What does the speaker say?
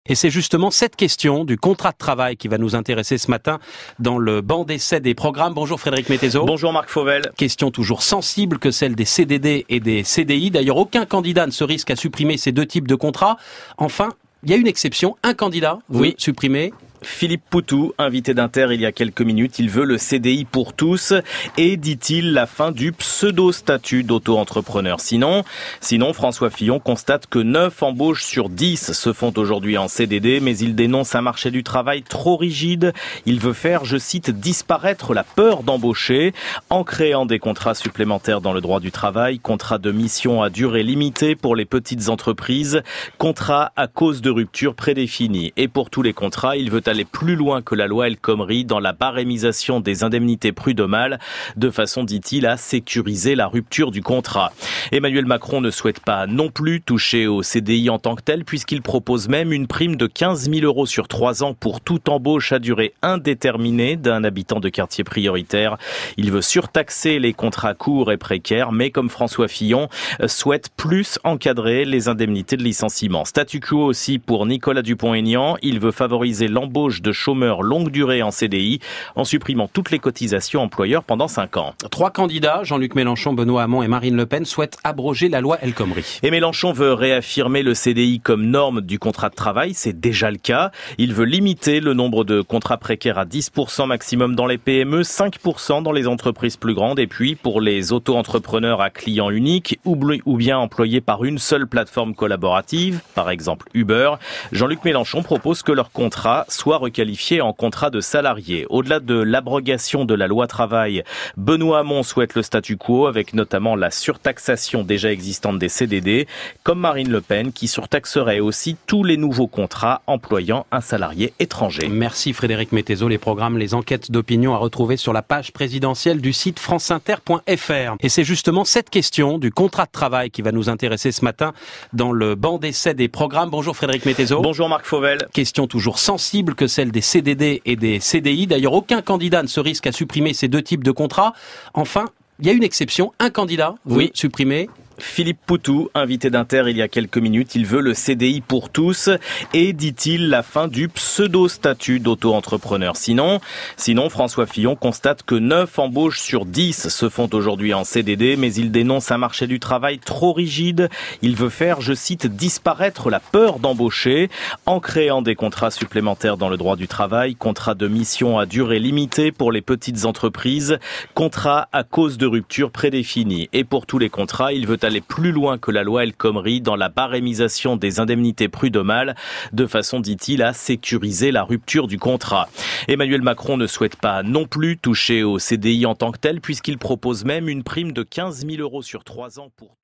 Et c'est justement cette question du contrat de travail qui va nous intéresser ce matin dans le banc d'essai des programmes. Bonjour Frédéric Mettezo. Bonjour Marc Fauvel. Question toujours sensible que celle des CDD et des CDI. D'ailleurs, aucun candidat ne se risque à supprimer ces deux types de contrats. Enfin, il y a une exception. Un candidat veut supprimer. Philippe Poutou, invité d'Inter il y a quelques minutes, il veut le CDI pour tous et, dit-il, la fin du pseudo-statut d'auto-entrepreneur. Sinon, François Fillon constate que 9 embauches sur 10 se font aujourd'hui en CDD, mais il dénonce un marché du travail trop rigide. Il veut faire, je cite, disparaître la peur d'embaucher en créant des contrats supplémentaires dans le droit du travail, contrats de mission à durée limitée pour les petites entreprises, contrats à cause de rupture prédéfinis. Et pour tous les contrats, il veut aller plus loin que la loi El Khomri dans la barémisation des indemnités prud'homales, de façon, dit-il, à sécuriser la rupture du contrat. Emmanuel Macron ne souhaite pas non plus toucher au CDI en tant que tel, puisqu'il propose même une prime de 15 000 € sur 3 ans pour toute embauche à durée indéterminée d'un habitant de quartier prioritaire. Il veut surtaxer les contrats courts et précaires, mais comme François Fillon, souhaite plus encadrer les indemnités de licenciement. Statu quo aussi pour Nicolas Dupont-Aignan. Il veut favoriser l'embauche de chômeurs longue durée en CDI en supprimant toutes les cotisations employeurs pendant 5 ans. 3 candidats, Jean-Luc Mélenchon, Benoît Hamon et Marine Le Pen, souhaitent abroger la loi El Khomri. Et Mélenchon veut réaffirmer le CDI comme norme du contrat de travail, c'est déjà le cas. Il veut limiter le nombre de contrats précaires à 10% maximum dans les PME, 5% dans les entreprises plus grandes, et puis pour les auto-entrepreneurs à client unique ou bien employés par une seule plateforme collaborative, par exemple Uber, Jean-Luc Mélenchon propose que leur contrat soit requalifié en contrat de salarié. Au-delà de l'abrogation de la loi travail, Benoît Hamon souhaite le statu quo avec notamment la surtaxation déjà existante des CDD, comme Marine Le Pen qui surtaxerait aussi tous les nouveaux contrats employant un salarié étranger. Merci Frédéric Mettezo. Les programmes, les enquêtes d'opinion à retrouver sur la page présidentielle du site franceinter.fr. Et c'est justement cette question du contrat de travail qui va nous intéresser ce matin dans le banc d'essai des programmes. Bonjour Frédéric Mettezo. Bonjour Marc Fauvel. Question toujours sensible que celle des CDD et des CDI. D'ailleurs, aucun candidat ne se risque à supprimer ces deux types de contrats. Enfin, il y a une exception. Un candidat veut supprimer. Philippe Poutou, invité d'Inter il y a quelques minutes, il veut le CDI pour tous et, dit-il, la fin du pseudo-statut d'auto-entrepreneur. Sinon, François Fillon constate que 9 embauches sur 10 se font aujourd'hui en CDD, mais il dénonce un marché du travail trop rigide. Il veut faire, je cite, disparaître la peur d'embaucher en créant des contrats supplémentaires dans le droit du travail, contrats de mission à durée limitée pour les petites entreprises, contrats à cause de rupture prédéfinis. Et pour tous les contrats, il veut aller plus loin que la loi El Khomri dans la barémisation des indemnités prud'homales, de façon, dit-il, à sécuriser la rupture du contrat. Emmanuel Macron ne souhaite pas non plus toucher au CDI en tant que tel, puisqu'il propose même une prime de 15 000 € sur 3 ans pour